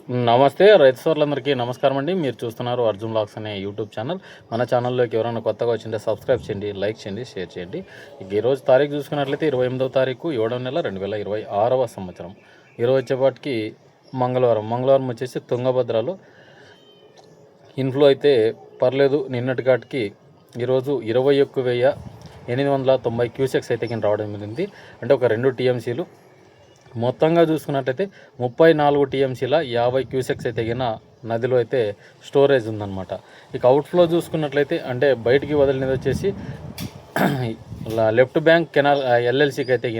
నమస్తే రైతు సోదరులందరికీ నమస్కారం అండి. మీరు చూస్తున్నారు అర్జున్ వ్లాగ్స్ అనే యూట్యూబ్ ఛానల్. మన ఛానల్లోకి ఎవరైనా కొత్తగా వచ్చింటే సబ్స్క్రైబ్ చేయండి, లైక్ చేయండి, షేర్ చేయండి. ఈరోజు తారీఖు చూసుకున్నట్లయితే 28వ తారీఖు 7వ నెల 2026వ సంవత్సరం. ఈరోజు వచ్చేపాటికి మంగళవారం వచ్చేసి తుంగభద్రలో ఇన్ఫ్లో అయితే పర్లేదు. నిన్నటి కాటికి ఈరోజు 21,890 క్యూసెక్స్ అయితే రావడం జరిగింది. అంటే ఒక 2 టీఎంసీలు. మొత్తంగా చూసుకున్నట్లయితే 34 టీఎంసీల 50 క్యూసెక్స్ అయితే నదిలో అయితే స్టోరేజ్ ఉందన్నమాట. ఇక అవుట్ఫ్లో చూసుకున్నట్లయితే అంటే బయటికి వదిలినది వచ్చేసి లెఫ్ట్ బ్యాంక్ కెనాల్ ఎల్ఎల్సీకి అయితే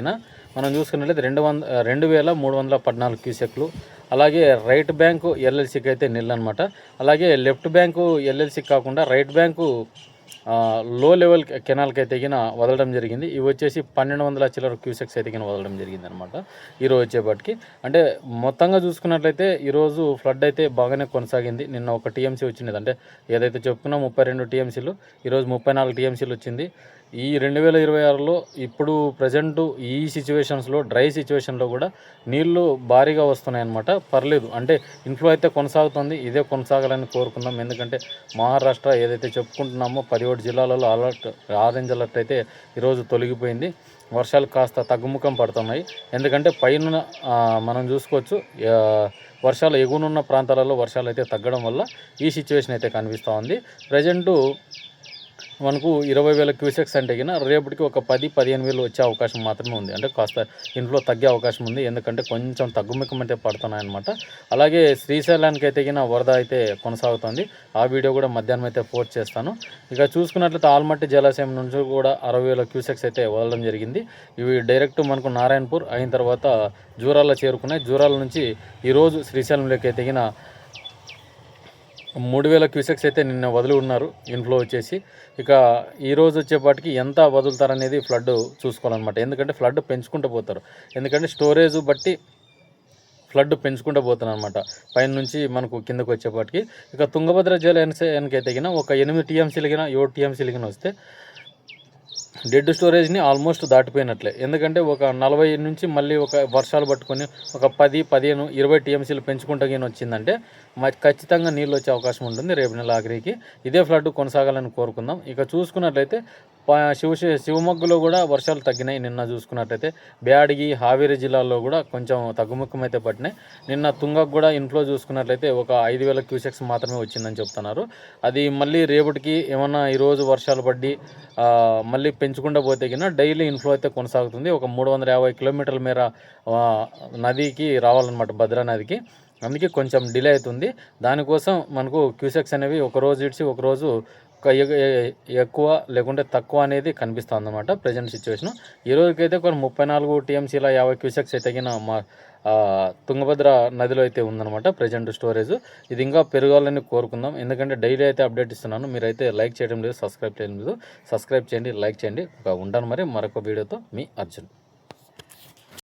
మనం చూసుకున్నట్లయితే 2,314 క్యూసెక్లు. అలాగే రైట్ బ్యాంకు ఎల్ఎల్సీకి అయితే అనమాట. అలాగే లెఫ్ట్ బ్యాంకు ఎల్ఎల్సీకి కాకుండా రైట్ బ్యాంకు లో లెవెల్ కెనాల్కి అయితే వదలడం జరిగింది. ఇవి వచ్చేసి 1,200 చిల్లర క్యూసెక్స్ అయితే వదలడం జరిగింది అనమాట ఈరోజు వచ్చేపాటికి. అంటే మొత్తంగా చూసుకున్నట్లయితే ఈరోజు ఫ్లడ్ అయితే బాగానే కొనసాగింది. నిన్న ఒక టీఎంసీ వచ్చింది, అంటే ఏదైతే చెప్పుకున్నా 32 టీఎంసీలు, ఈరోజు 34 టీఎంసీలు వచ్చింది. ఈ 2026లో ఇప్పుడు ప్రజెంటు ఈ సిచ్యువేషన్స్లో డ్రై సిచ్యువేషన్లో కూడా నీళ్లు భారీగా వస్తున్నాయన్నమాట. పర్లేదు, అంటే ఇన్ఫ్లో అయితే కొనసాగుతుంది. ఇదే కొనసాగాలని కోరుకుందాం. ఎందుకంటే మహారాష్ట్ర ఏదైతే చెప్పుకుంటున్నామో 17 జిల్లాలలో ఆరెంజ్ అలర్ట్ అయితే ఈరోజు తొలగిపోయింది. వర్షాలు కాస్త తగ్గుముఖం పడుతున్నాయి. ఎందుకంటే పైన మనం చూసుకోవచ్చు, వర్షాలు ఎగువనున్న ప్రాంతాలలో వర్షాలు అయితే తగ్గడం వల్ల ఈ సిచ్యువేషన్ అయితే కనిపిస్తూ ఉంది. ప్రజెంటు మనకు 20,000 క్యూసెక్స్ అంటే రేపటికి ఒక 10-15,000 వచ్చే అవకాశం మాత్రమే ఉంది. అంటే కాస్త ఇన్ఫ్లో తగ్గే అవకాశం ఉంది. ఎందుకంటే కొంచెం తగ్గుముఖం అయితే పడుతున్నాయన్నమాట. అలాగే శ్రీశైలానికి అయితే వరద అయితే కొనసాగుతుంది. ఆ వీడియో కూడా మధ్యాహ్నం అయితే పోస్ట్ చేస్తాను. ఇక చూసుకున్నట్లయితే ఆల్మట్టి జలాశయం నుంచి కూడా 60,000 క్యూసెక్స్ అయితే వదలడం జరిగింది. ఇవి డైరెక్ట్ మనకు నారాయణపూర్ అయిన తర్వాత జూరాల చేరుకున్నాయి. జూరాల నుంచి ఈరోజు శ్రీశైలంలోకి అయితే 3,000 క్యూసెక్స్ అయితే నిన్న వదిలి ఉన్నారు ఇన్ఫ్లో వచ్చేసి. ఇక ఈరోజు వచ్చేపాటికి ఎంత వదులుతారనేది ఫ్లడ్ చూసుకోవాలన్నమాట. ఎందుకంటే ఫ్లడ్ పెంచుకుంటూ పోతారు. ఎందుకంటే స్టోరేజ్ బట్టి ఫ్లడ్ పెంచుకుంటూ పోతాను అనమాట పైన నుంచి మనకు కిందకు వచ్చేపాటికి. ఇక తుంగభద్ర జలాశయానికి అయితే ఒక 8 టీఎంసీలు 7 టీఎంసీలు వస్తే డెడ్ స్టోరేజ్ని ఆల్మోస్ట్ దాటిపోయినట్లే. ఎందుకంటే ఒక 40 నుంచి మళ్ళీ ఒక వర్షాలు పట్టుకొని ఒక 10, 15, 20 టీఎంసీలు పెంచుకుంటూ వచ్చిందంటే ఖచ్చితంగా నీళ్ళు వచ్చే అవకాశం ఉంటుంది రేపు నెల ఆఖరికి. ఇదే ఫ్లడ్ కొనసాగాలని కోరుకుందాం. ఇక చూసుకున్నట్లయితే శివమొగ్గలో కూడా వర్షాలు తగ్గినాయి. నిన్న చూసుకున్నట్లయితే బ్యాడగి, హావేరి జిల్లాల్లో కూడా కొంచెం తగ్గుముఖం అయితే పట్టినాయి. నిన్న తుంగకు కూడా ఇన్ఫ్లో చూసుకున్నట్లయితే ఒక 5,000 క్యూసెక్స్ మాత్రమే వచ్చిందని చెప్తున్నారు. అది మళ్ళీ రేపటికి ఏమన్నా ఈరోజు వర్షాలు పడి మళ్ళీ పెంచుకుంటూ పోతే డైలీ ఇన్ఫ్లో అయితే కొనసాగుతుంది. ఒక 350 కిలోమీటర్ల మేర నదికి రావాలన్నమాట, భద్రా నదికి. అందుకే కొంచెం డిలే అవుతుంది. దానికోసం మనకు క్యూసెక్స్ అనేవి ఒకరోజు ఇడిచి ఒకరోజు ఎక్కువ లేకుంటే తక్కువ అనేది కనిపిస్తుంది అన్నమాట ప్రజెంట్ సిచ్యువేషన్. ఈ రోజుకైతే కొన్ని 34 టీఎంసీల 50 క్యూసెక్స్ అయితే మా తుంగభద్ర నదిలో అయితే ఉందన్నమాట ప్రజెంట్ స్టోరేజ్. ఇది ఇంకా పెరగాలని కోరుకుందాం. ఎందుకంటే డైలీ అయితే అప్డేట్ ఇస్తున్నాను. మీరైతే లైక్ చేయడం లేదు, సబ్స్క్రైబ్ చేయడం లేదు. సబ్స్క్రైబ్ చేయండి, లైక్ చేయండి. ఉంటాను మరి మరొక వీడియోతో. మీ అర్జున్.